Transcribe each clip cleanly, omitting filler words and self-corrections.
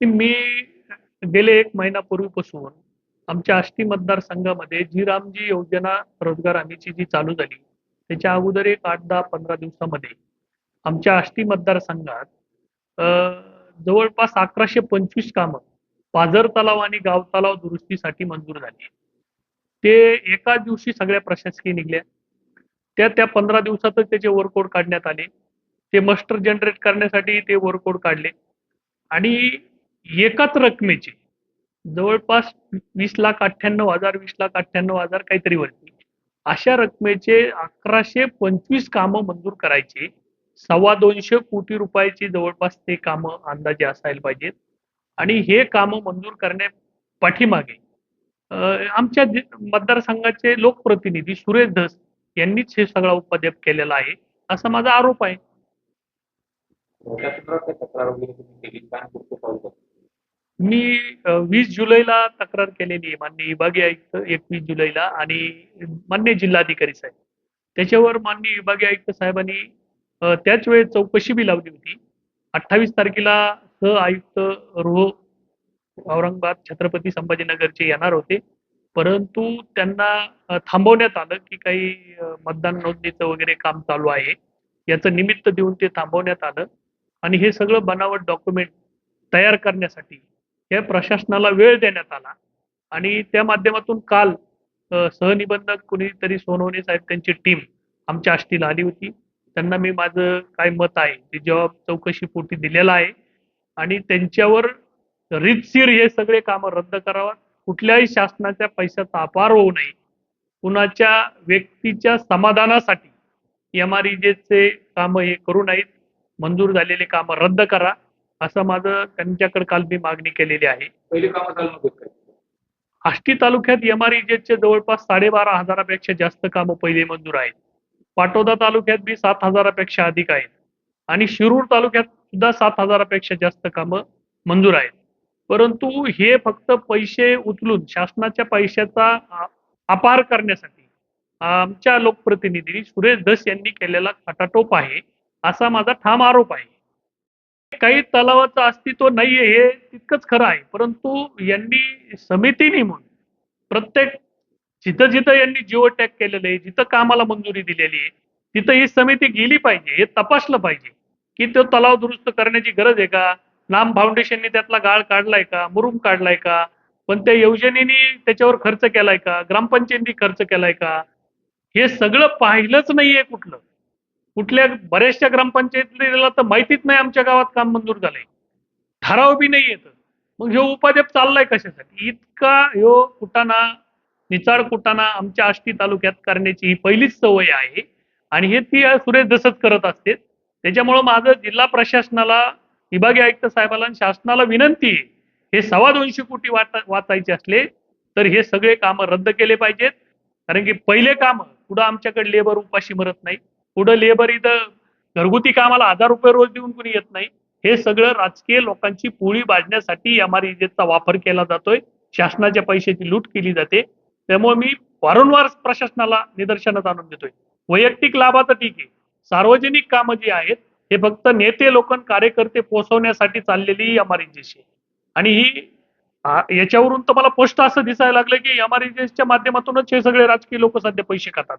मी गेले 1 महिन्यापूर्वीपासून आमच्या आष्टी मतदारसंघामध्ये जी रामजी योजना रोजगार हमीची जी चालू झाली, त्याच्या अगोदर एक 8, 10, 15 दिवसामध्ये आमच्या आष्टी मतदारसंघात अ, जवळपास 1125 कामं पाझर तलाव आणि गाव तलाव दुरुस्तीसाठी मंजूर झाली. ते एकाच दिवशी सगळ्या प्रशासकीय निघल्या. त्या 15 दिवसातच त्याचे वर्कआउट काढण्यात आले. ते मस्टर जनरेट करण्यासाठी ते वर्कआउट काढले आणि एकाच रकमेचे जवळपास 20,98,000 20,98,000 काहीतरी वरती. अशा रकमेचे 1125 कामं मंजूर करायचे. ₹225 कोटी रुपयाची जवळपास ते कामं अंदाजे असायला पाहिजेत आणि हे कामं मंजूर करण्या पाठीमागे अ, आमच्या मतदारसंघाचे लोकप्रतिनिधी सुरेश धस यांनीच हे सगळा उपद्व्याप केलेला आहे, असा माझा आरोप आहे. मोठ्या क्षेत्रात काही तक्रार वगैरे तुम्ही केली काय पुढचं पाऊल बघता? मी 20 जुलैला तक्रार केलेली आहे माननीय विभागीय आयुक्त 21 जुलैला आणि माननीय जिल्हाधिकारी साहेब. त्याच्यावर माननीय विभागीय आयुक्त साहेबांनी त्याच वेळेस चौकशी बी लावली होती. 28 तारखेला आयुक्त रोह औरंगाबाद छत्रपती संभाजीनगरचे येणार होते. परंतु त्यांना थांबवण्यात आलं, की काही मतदान नोंदणीचं वगैरे काम चालू आहे. याचं निमित्त देऊन ते थांबवण्यात आलं आणि हे सगळं बनावट डॉक्युमेंट तयार करण्यासाठी या प्रशासनाला वेळ देण्यात आला आणि त्या माध्यमातून काल सहनिबंधक कुणीतरी सोनवणे साहेब त्यांची टीम आमच्या आष्टीला आली होती. त्यांना मी माझं काय मत आहे ते जबाब चौकशीपोटी दिलेला आहे आणि त्यांच्यावर रीतशीर हे सगळे कामं रद्द करावा. कुठल्याही शासनाच्या पैशाचा अपार होऊ नये. कुणाच्या व्यक्तीच्या समाधानासाठी एमआरईजेचे कामं हे करू नयेत. मंजूर झालेले कामं रद्द करा, असं माझं त्यांच्याकडे काल मी मागणी केलेली आहे. पहिली कामं चालू नव्हती काय? आष्टी तालुक्यात एमआरईजेचे जवळपास 12,500 पेक्षा जास्त कामं पहिले मंजूर आहेत. पाटोदा तालुक्यात बी 7,000 पेक्षा अधिक आहेत आणि शिरूर तालुक्यात सुद्धा 7,000 पेक्षा जास्त कामं मंजूर आहेत. परंतु हे फक्त पैसे उचलून शासनाच्या पैशाचा अपार करण्यासाठी आमच्या लोकप्रतिनिधी सुरेश धस यांनी केलेला खटाटोप आहे, असा माझा ठाम आरोप आहे. काही तलावाचं अस्तित्व नाहीये हे तितकंच खरं आहे. परंतु यांनी समिती नेमून प्रत्येक जिथं-जिथं यांनी जिओ टॅग केलेलं आहे, जिथं कामाला मंजुरी दिलेली आहे, तिथं ही समिती गेली पाहिजे. हे तपासलं पाहिजे, की तो तलाव दुरुस्त करण्याची गरज आहे का? नाम फाउंडेशनने त्यातला गाळ काढलाय का? मुरुम काढलाय का? पण त्या योजनेने त्याच्यावर खर्च केलाय का? ग्रामपंचायतीने खर्च केलाय का? हे सगळं पाहिलंच नाहीये कुठलं. कुठल्या बऱ्याचशा ग्रामपंचायतीला तर माहितीच नाही आमच्या गावात काम मंजूर झालंय. ठराव बी नाही येत. मग ह्यो उपद्व्याप चाललाय कशासाठी? इतका ह्यो कुटाणा, निचाड कुटाणा आमच्या आष्टी तालुक्यात करण्याची ही पहिलीच सवय आहे आणि हे ती सुरेश धसच करत असते. त्याच्यामुळं माझं जिल्हा प्रशासनाला, विभागीय आयुक्त साहेबाला आणि शासनाला विनंती आहे, हे ₹225 कोटी वाचायचे असले तर हे सगळे कामं रद्द केले पाहिजेत. कारण की पहिले कामं पुढं आमच्याकडे लेबर उपाशी मरत नाही. पुढं लेबर इथं घरगुती कामाला ₹1000 रोज देऊन कुणी येत नाही. हे सगळं राजकीय लोकांची पोळी भाजण्यासाठी एमआरईजेचा वापर केला जातोय. शासनाच्या पैशाची लूट केली जाते. त्यामुळे मी वारंवार प्रशासनाला निदर्शनास आणून देतोय. वैयक्तिक लाभाचं ठीक आहे. सार्वजनिक कामं जी आहेत, हे फक्त नेते लोक कार्यकर्ते पोहोचवण्यासाठी चाललेली एमआरईजेची आहे. आणि ही याच्यावरून तर मला स्पष्ट असं दिसायला लागलं की एमआरईजेच्या माध्यमातूनच हे सगळे राजकीय लोक सध्या पैसे खातात.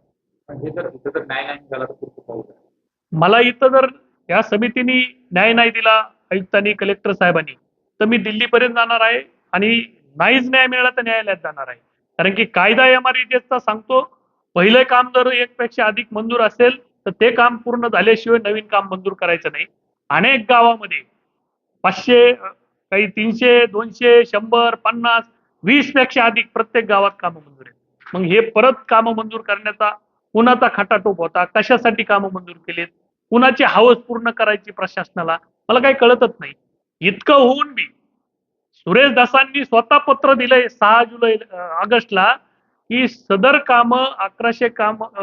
पण हे जर इथं जर न्याय नाही झाला तर पुढचं पाऊल काय? मला इथं जर या समितीने न्याय नाही दिला आयुक्तांनी, कलेक्टर साहेबांनी, तर मी दिल्लीपर्यंत जाणार आहे आणि नाहीच न्याय मिळाला तर न्यायालयात जाणार आहे. कारण की कायदा एमआरईजेचा सांगतो, पहिलं काम जर एकपेक्षा अधिक मंजूर असेल तर ते काम पूर्ण झाल्याशिवाय नवीन काम मंजूर करायचं नाही. अनेक गावामध्ये 500 काही 300, 200, 100, 50, 20 पेक्षा अधिक प्रत्येक गावात कामं मंजूर आहेत. मग हे परत कामं मंजूर करण्याचा कुणाचा खटाटोप होता? कशासाठी कामं मंजूर केलीत? कुणाची हवस पूर्ण करायची प्रशासनाला? मला काही कळतच नाही. इतकं होऊन बी सुरेश धसांनी स्वतः पत्र दिलंय 6 जुलै ऑगस्टला, की सदर कामं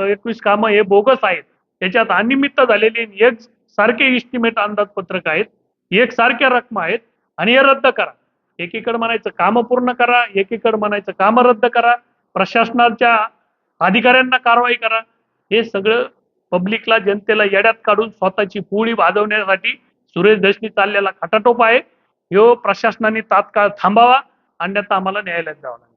21 कामं हे बोगस आहेत. त्याच्यात अनियमितता झालेली एक सारखे इस्टिमेट अंदाजपत्रक आहेत, एक सारख्या रकमा आहेत आणि हे रद्द करा. एकीकडे म्हणायचं कामं पूर्ण करा, एकीकडे म्हणायचं कामं रद्द करा, प्रशासनाच्या अधिकाऱ्यांना कारवाई करा. हे सगळं पब्लिकला, जनतेला येड्यात काढून स्वतःची पोळी भाजवण्यासाठी सुरेश धसनी चाललेला खटाटोप आहे. ह्यो प्रशासनाने तात्काळ थांबावा, अन्यथा आम्हाला न्यायालयात जावं लागेल.